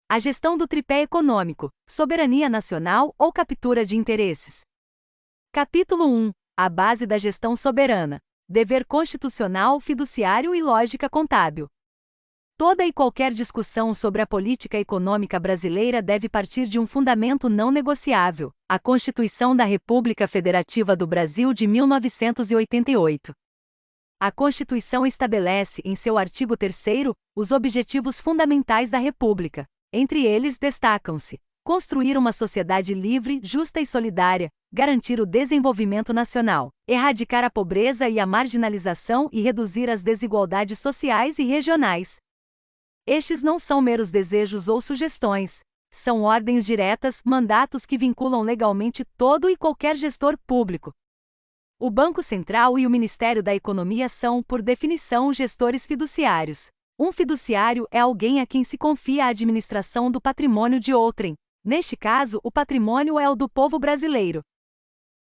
A gestão do tripé econômico, soberania nacional ou captura de interesses. Capítulo 1. A base da gestão soberana. Dever constitucional, fiduciário e lógica contábil. Toda e qualquer discussão sobre a política econômica brasileira deve partir de um fundamento não negociável: a Constituição da República Federativa do Brasil de 1988. A Constituição estabelece, em seu artigo 3º, os objetivos fundamentais da República. Entre eles destacam-se: construir uma sociedade livre, justa e solidária, garantir o desenvolvimento nacional, erradicar a pobreza e a marginalização e reduzir as desigualdades sociais e regionais. Estes não são meros desejos ou sugestões. São ordens diretas, mandatos que vinculam legalmente todo e qualquer gestor público. O Banco Central e o Ministério da Economia são, por definição, gestores fiduciários. Um fiduciário é alguém a quem se confia a administração do patrimônio de outrem. Neste caso, o patrimônio é o do povo brasileiro.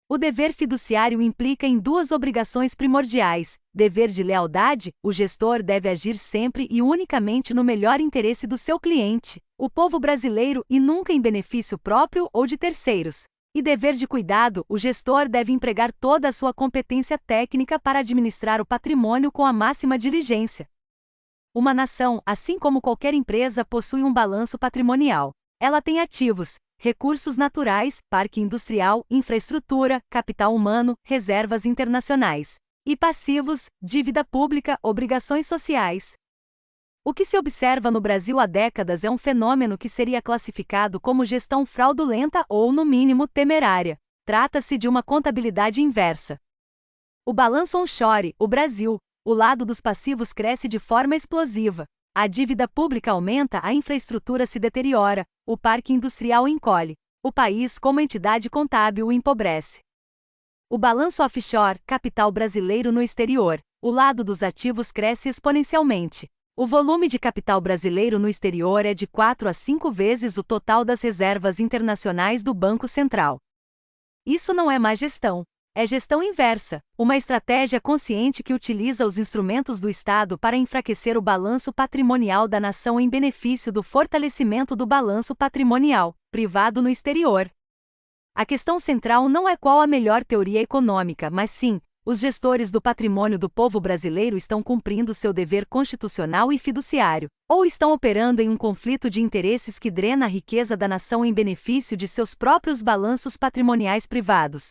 O dever fiduciário implica em duas obrigações primordiais: dever de lealdade, o gestor deve agir sempre e unicamente no melhor interesse do seu cliente, o povo brasileiro, e nunca em benefício próprio ou de terceiros. E dever de cuidado, o gestor deve empregar toda a sua competência técnica para administrar o patrimônio com a máxima diligência. Uma nação, assim como qualquer empresa, possui um balanço patrimonial. Ela tem ativos, recursos naturais, parque industrial, infraestrutura, capital humano, reservas internacionais. E passivos, dívida pública, obrigações sociais. O que se observa no Brasil há décadas é um fenômeno que seria classificado como gestão fraudulenta ou, no mínimo, temerária. Trata-se de uma contabilidade inversa. O balanço onshore, o Brasil, o lado dos passivos cresce de forma explosiva. A dívida pública aumenta, a infraestrutura se deteriora, o parque industrial encolhe. O país, como entidade contábil, empobrece. O balanço offshore, capital brasileiro no exterior, o lado dos ativos cresce exponencialmente. O volume de capital brasileiro no exterior é de 4 a 5 vezes o total das reservas internacionais do Banco Central. Isso não é má gestão. É gestão inversa, uma estratégia consciente que utiliza os instrumentos do Estado para enfraquecer o balanço patrimonial da nação em benefício do fortalecimento do balanço patrimonial privado no exterior. A questão central não é qual a melhor teoria econômica, mas sim, os gestores do patrimônio do povo brasileiro estão cumprindo seu dever constitucional e fiduciário, ou estão operando em um conflito de interesses que drena a riqueza da nação em benefício de seus próprios balanços patrimoniais privados.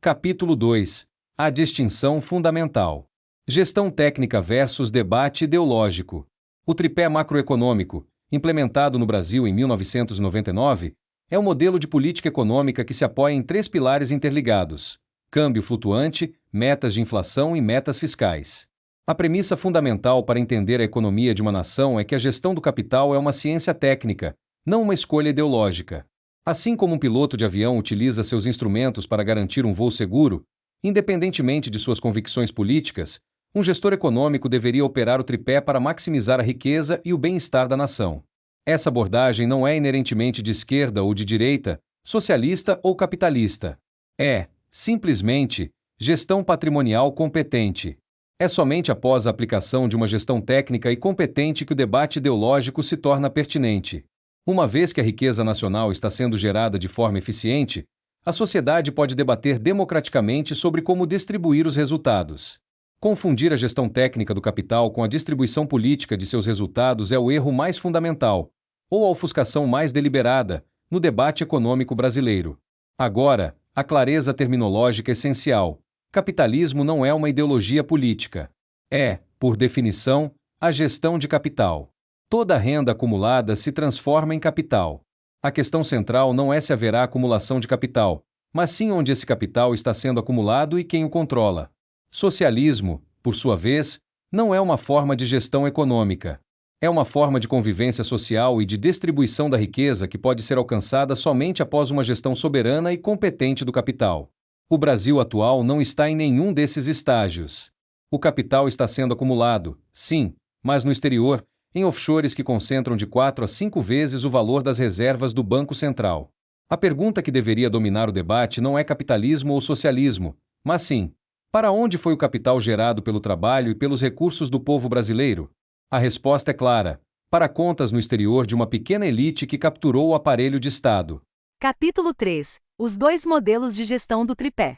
Capítulo 2. A distinção fundamental. Gestão técnica versus debate ideológico. O tripé macroeconômico, implementado no Brasil em 1999, é um modelo de política econômica que se apoia em 3 pilares interligados: câmbio flutuante, metas de inflação e metas fiscais. A premissa fundamental para entender a economia de uma nação é que a gestão do capital é uma ciência técnica, não uma escolha ideológica. Assim como um piloto de avião utiliza seus instrumentos para garantir um voo seguro, independentemente de suas convicções políticas, um gestor econômico deveria operar o tripé para maximizar a riqueza e o bem-estar da nação. Essa abordagem não é inerentemente de esquerda ou de direita, socialista ou capitalista. É, simplesmente, gestão patrimonial competente. É somente após a aplicação de uma gestão técnica e competente que o debate ideológico se torna pertinente. Uma vez que a riqueza nacional está sendo gerada de forma eficiente, a sociedade pode debater democraticamente sobre como distribuir os resultados. Confundir a gestão técnica do capital com a distribuição política de seus resultados é o erro mais fundamental, ou a ofuscação mais deliberada, no debate econômico brasileiro. Agora, a clareza terminológica é essencial. Capitalismo não é uma ideologia política. É, por definição, a gestão de capital. Toda renda acumulada se transforma em capital. A questão central não é se haverá acumulação de capital, mas sim onde esse capital está sendo acumulado e quem o controla. Socialismo, por sua vez, não é uma forma de gestão econômica. É uma forma de convivência social e de distribuição da riqueza que pode ser alcançada somente após uma gestão soberana e competente do capital. O Brasil atual não está em nenhum desses estágios. O capital está sendo acumulado, sim, mas no exterior, em offshores que concentram de 4 a 5 vezes o valor das reservas do Banco Central. A pergunta que deveria dominar o debate não é capitalismo ou socialismo, mas sim, para onde foi o capital gerado pelo trabalho e pelos recursos do povo brasileiro? A resposta é clara: para contas no exterior de uma pequena elite que capturou o aparelho de Estado. Capítulo 3. Os dois modelos de gestão do tripé.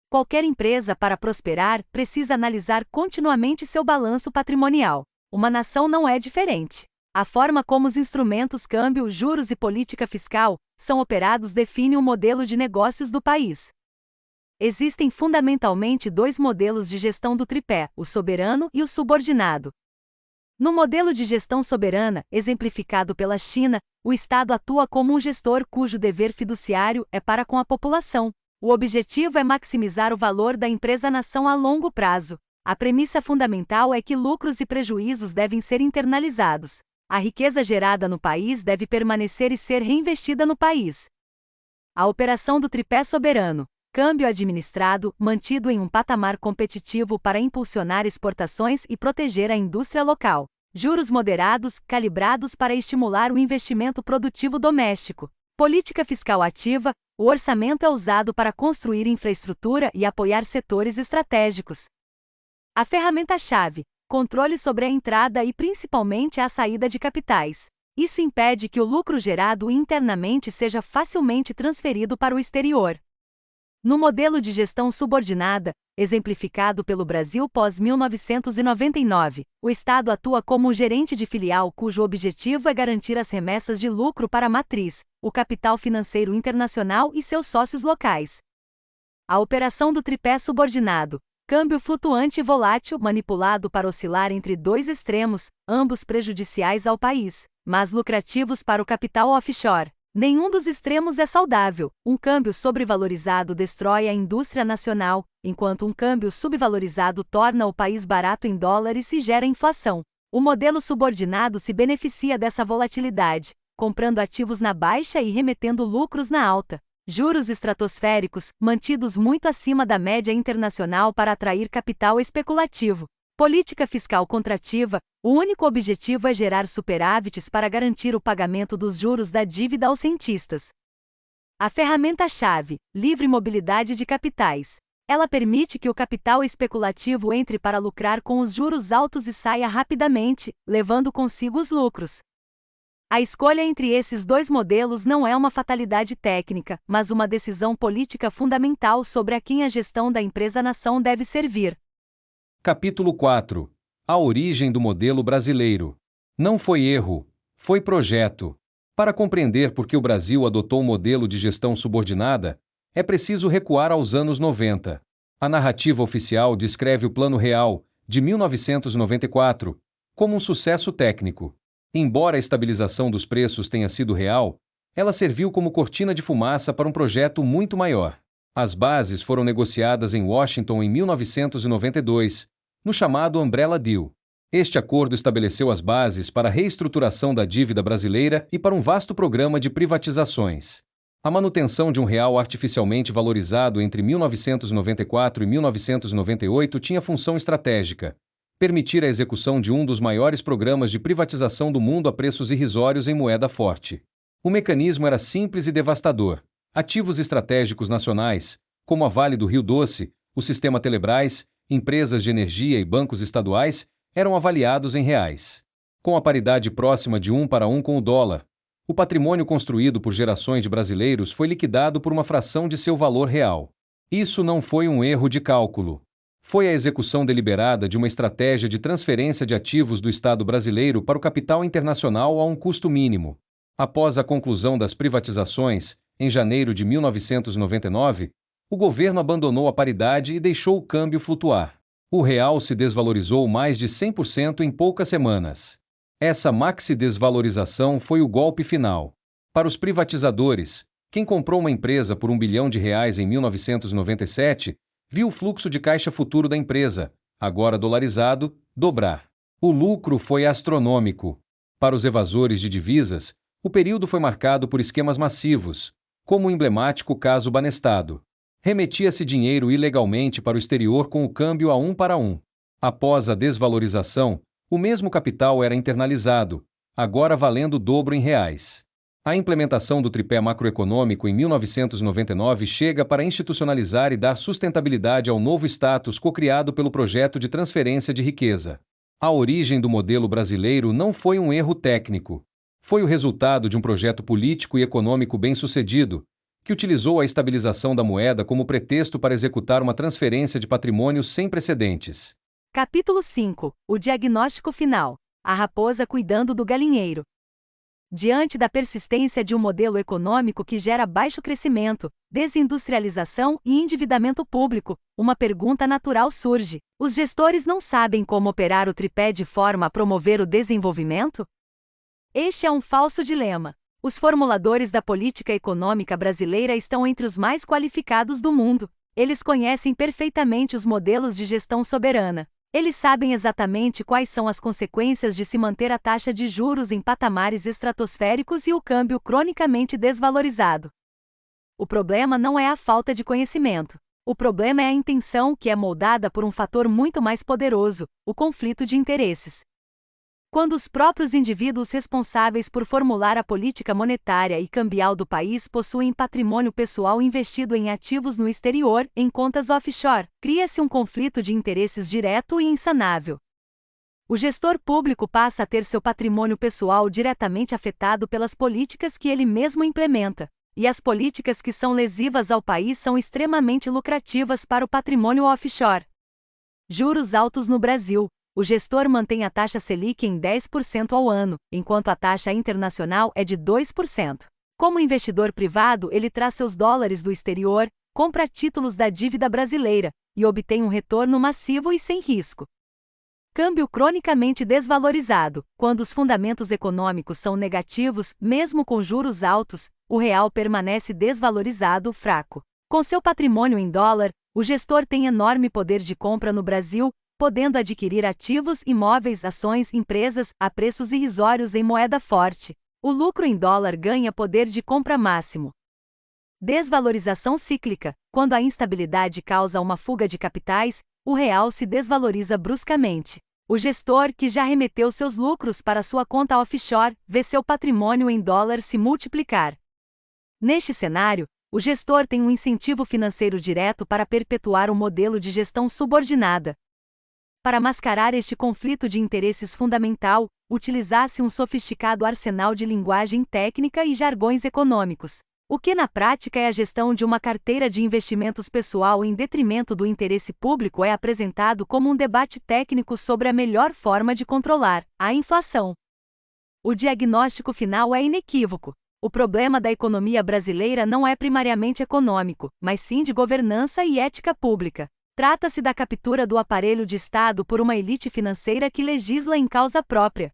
Qualquer empresa, para prosperar, precisa analisar continuamente seu balanço patrimonial. Uma nação não é diferente. A forma como os instrumentos câmbio, juros e política fiscal são operados define o modelo de negócios do país. Existem fundamentalmente dois modelos de gestão do tripé, o soberano e o subordinado. No modelo de gestão soberana, exemplificado pela China, o Estado atua como um gestor cujo dever fiduciário é para com a população. O objetivo é maximizar o valor da empresa-nação a longo prazo. A premissa fundamental é que lucros e prejuízos devem ser internalizados. A riqueza gerada no país deve permanecer e ser reinvestida no país. A operação do tripé soberano. Câmbio administrado, mantido em um patamar competitivo para impulsionar exportações e proteger a indústria local. Juros moderados, calibrados para estimular o investimento produtivo doméstico. Política fiscal ativa, o orçamento é usado para construir infraestrutura e apoiar setores estratégicos. A ferramenta-chave, controle sobre a entrada e principalmente a saída de capitais. Isso impede que o lucro gerado internamente seja facilmente transferido para o exterior. No modelo de gestão subordinada, exemplificado pelo Brasil pós-1999, o Estado atua como um gerente de filial cujo objetivo é garantir as remessas de lucro para a matriz, o capital financeiro internacional e seus sócios locais. A operação do tripé subordinado, câmbio flutuante e volátil manipulado para oscilar entre dois extremos, ambos prejudiciais ao país, mas lucrativos para o capital offshore. Nenhum dos extremos é saudável. Um câmbio sobrevalorizado destrói a indústria nacional, enquanto um câmbio subvalorizado torna o país barato em dólares e gera inflação. O modelo subordinado se beneficia dessa volatilidade, comprando ativos na baixa e remetendo lucros na alta. Juros estratosféricos, mantidos muito acima da média internacional para atrair capital especulativo. Política fiscal contrativa, o único objetivo é gerar superávites para garantir o pagamento dos juros da dívida aos cientistas. A ferramenta-chave, livre mobilidade de capitais. Ela permite que o capital especulativo entre para lucrar com os juros altos e saia rapidamente, levando consigo os lucros. A escolha entre esses dois modelos não é uma fatalidade técnica, mas uma decisão política fundamental sobre a quem a gestão da empresa-nação deve servir. Capítulo 4. A origem do modelo brasileiro. Não foi erro, foi projeto. Para compreender por que o Brasil adotou um modelo de gestão subordinada, é preciso recuar aos anos 90. A narrativa oficial descreve o Plano Real, de 1994, como um sucesso técnico. Embora a estabilização dos preços tenha sido real, ela serviu como cortina de fumaça para um projeto muito maior. As bases foram negociadas em Washington em 1992, no chamado Umbrella Deal. Este acordo estabeleceu as bases para a reestruturação da dívida brasileira e para um vasto programa de privatizações. A manutenção de um real artificialmente valorizado entre 1994 e 1998 tinha função estratégica: permitir a execução de um dos maiores programas de privatização do mundo a preços irrisórios em moeda forte. O mecanismo era simples e devastador. Ativos estratégicos nacionais, como a Vale do Rio Doce, o Sistema Telebrás, empresas de energia e bancos estaduais, eram avaliados em reais. Com a paridade próxima de 1:1 com o dólar, o patrimônio construído por gerações de brasileiros foi liquidado por uma fração de seu valor real. Isso não foi um erro de cálculo. Foi a execução deliberada de uma estratégia de transferência de ativos do Estado brasileiro para o capital internacional a um custo mínimo. Após a conclusão das privatizações, em janeiro de 1999, o governo abandonou a paridade e deixou o câmbio flutuar. O real se desvalorizou mais de 100% em poucas semanas. Essa maxi-desvalorização foi o golpe final. Para os privatizadores, quem comprou uma empresa por R$1 bilhão em 1997, viu o fluxo de caixa futuro da empresa, agora dolarizado, dobrar. O lucro foi astronômico. Para os evasores de divisas, o período foi marcado por esquemas massivos, como o emblemático caso Banestado. Remetia-se dinheiro ilegalmente para o exterior com o câmbio a 1:1. Após a desvalorização, o mesmo capital era internalizado, agora valendo o dobro em reais. A implementação do tripé macroeconômico em 1999 chega para institucionalizar e dar sustentabilidade ao novo status co-criado pelo projeto de transferência de riqueza. A origem do modelo brasileiro não foi um erro técnico. Foi o resultado de um projeto político e econômico bem-sucedido, que utilizou a estabilização da moeda como pretexto para executar uma transferência de patrimônio sem precedentes. Capítulo 5. O diagnóstico final. A raposa cuidando do galinheiro. Diante da persistência de um modelo econômico que gera baixo crescimento, desindustrialização e endividamento público, uma pergunta natural surge: os gestores não sabem como operar o tripé de forma a promover o desenvolvimento? Este é um falso dilema. Os formuladores da política econômica brasileira estão entre os mais qualificados do mundo. Eles conhecem perfeitamente os modelos de gestão soberana. Eles sabem exatamente quais são as consequências de se manter a taxa de juros em patamares estratosféricos e o câmbio cronicamente desvalorizado. O problema não é a falta de conhecimento. O problema é a intenção, que é moldada por um fator muito mais poderoso: o conflito de interesses. Quando os próprios indivíduos responsáveis por formular a política monetária e cambial do país possuem patrimônio pessoal investido em ativos no exterior, em contas offshore, cria-se um conflito de interesses direto e insanável. O gestor público passa a ter seu patrimônio pessoal diretamente afetado pelas políticas que ele mesmo implementa, e as políticas que são lesivas ao país são extremamente lucrativas para o patrimônio offshore. Juros altos no Brasil. O gestor mantém a taxa Selic em 10% ao ano, enquanto a taxa internacional é de 2%. Como investidor privado, ele traz seus dólares do exterior, compra títulos da dívida brasileira e obtém um retorno massivo e sem risco. Câmbio cronicamente desvalorizado. Quando os fundamentos econômicos são negativos, mesmo com juros altos, o real permanece desvalorizado, fraco. Com seu patrimônio em dólar, o gestor tem enorme poder de compra no Brasil, podendo adquirir ativos, imóveis, ações, empresas, a preços irrisórios em moeda forte. O lucro em dólar ganha poder de compra máximo. Desvalorização cíclica. Quando a instabilidade causa uma fuga de capitais, o real se desvaloriza bruscamente. O gestor, que já remeteu seus lucros para sua conta offshore, vê seu patrimônio em dólar se multiplicar. Neste cenário, o gestor tem um incentivo financeiro direto para perpetuar o modelo de gestão subordinada. Para mascarar este conflito de interesses fundamental, utilizasse um sofisticado arsenal de linguagem técnica e jargões econômicos. O que na prática é a gestão de uma carteira de investimentos pessoal em detrimento do interesse público é apresentado como um debate técnico sobre a melhor forma de controlar a inflação. O diagnóstico final é inequívoco. O problema da economia brasileira não é primariamente econômico, mas sim de governança e ética pública. Trata-se da captura do aparelho de Estado por uma elite financeira que legisla em causa própria.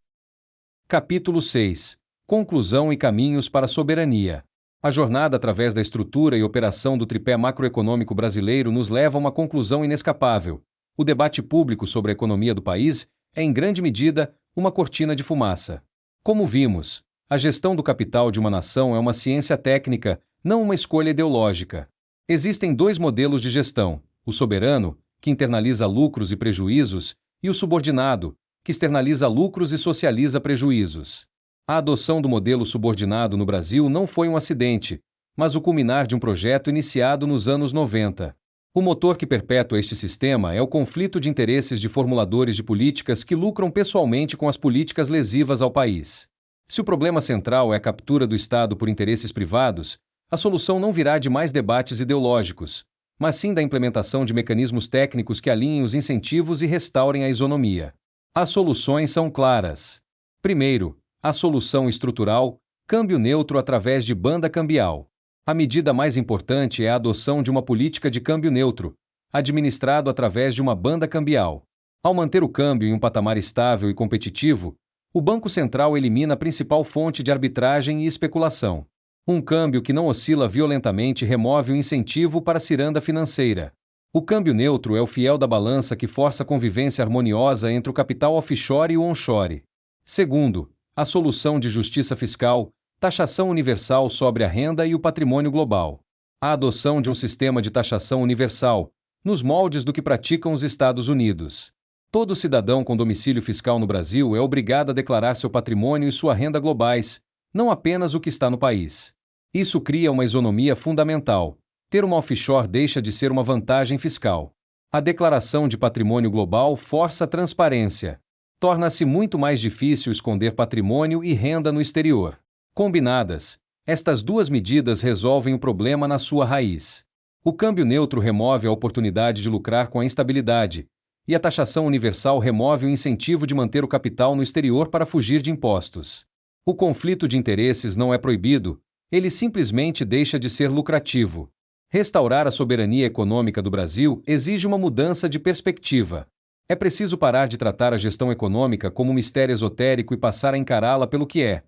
Capítulo 6. Conclusão e caminhos para a soberania. A jornada através da estrutura e operação do tripé macroeconômico brasileiro nos leva a uma conclusão inescapável. O debate público sobre a economia do país é, em grande medida, uma cortina de fumaça. Como vimos, a gestão do capital de uma nação é uma ciência técnica, não uma escolha ideológica. Existem dois modelos de gestão: o soberano, que internaliza lucros e prejuízos, e o subordinado, que externaliza lucros e socializa prejuízos. A adoção do modelo subordinado no Brasil não foi um acidente, mas o culminar de um projeto iniciado nos anos 90. O motor que perpetua este sistema é o conflito de interesses de formuladores de políticas que lucram pessoalmente com as políticas lesivas ao país. Se o problema central é a captura do Estado por interesses privados, a solução não virá de mais debates ideológicos, mas sim da implementação de mecanismos técnicos que alinhem os incentivos e restaurem a isonomia. As soluções são claras. Primeiro, a solução estrutural, câmbio neutro através de banda cambial. A medida mais importante é a adoção de uma política de câmbio neutro, administrado através de uma banda cambial. Ao manter o câmbio em um patamar estável e competitivo, o Banco Central elimina a principal fonte de arbitragem e especulação. Um câmbio que não oscila violentamente remove o incentivo para a ciranda financeira. O câmbio neutro é o fiel da balança que força a convivência harmoniosa entre o capital offshore e o onshore. Segundo, a solução de justiça fiscal, taxação universal sobre a renda e o patrimônio global. A adoção de um sistema de taxação universal, nos moldes do que praticam os Estados Unidos. Todo cidadão com domicílio fiscal no Brasil é obrigado a declarar seu patrimônio e sua renda globais, não apenas o que está no país. Isso cria uma isonomia fundamental. Ter uma offshore deixa de ser uma vantagem fiscal. A declaração de patrimônio global força a transparência. torna-se muito mais difícil esconder patrimônio e renda no exterior. Combinadas, estas duas medidas resolvem o problema na sua raiz. O câmbio neutro remove a oportunidade de lucrar com a instabilidade, e a taxação universal remove o incentivo de manter o capital no exterior para fugir de impostos. O conflito de interesses não é proibido, ele simplesmente deixa de ser lucrativo. Restaurar a soberania econômica do Brasil exige uma mudança de perspectiva. É preciso parar de tratar a gestão econômica como um mistério esotérico e passar a encará-la pelo que é: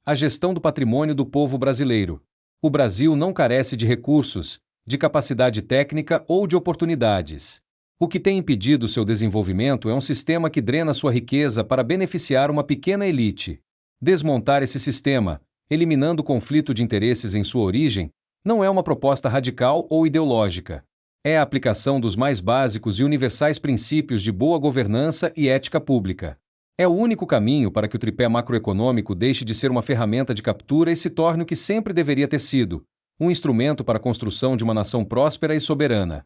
a gestão do patrimônio do povo brasileiro. O Brasil não carece de recursos, de capacidade técnica ou de oportunidades. O que tem impedido seu desenvolvimento é um sistema que drena sua riqueza para beneficiar uma pequena elite. Desmontar esse sistema, eliminando o conflito de interesses em sua origem, não é uma proposta radical ou ideológica. É a aplicação dos mais básicos e universais princípios de boa governança e ética pública. É o único caminho para que o tripé macroeconômico deixe de ser uma ferramenta de captura e se torne o que sempre deveria ter sido: um instrumento para a construção de uma nação próspera e soberana.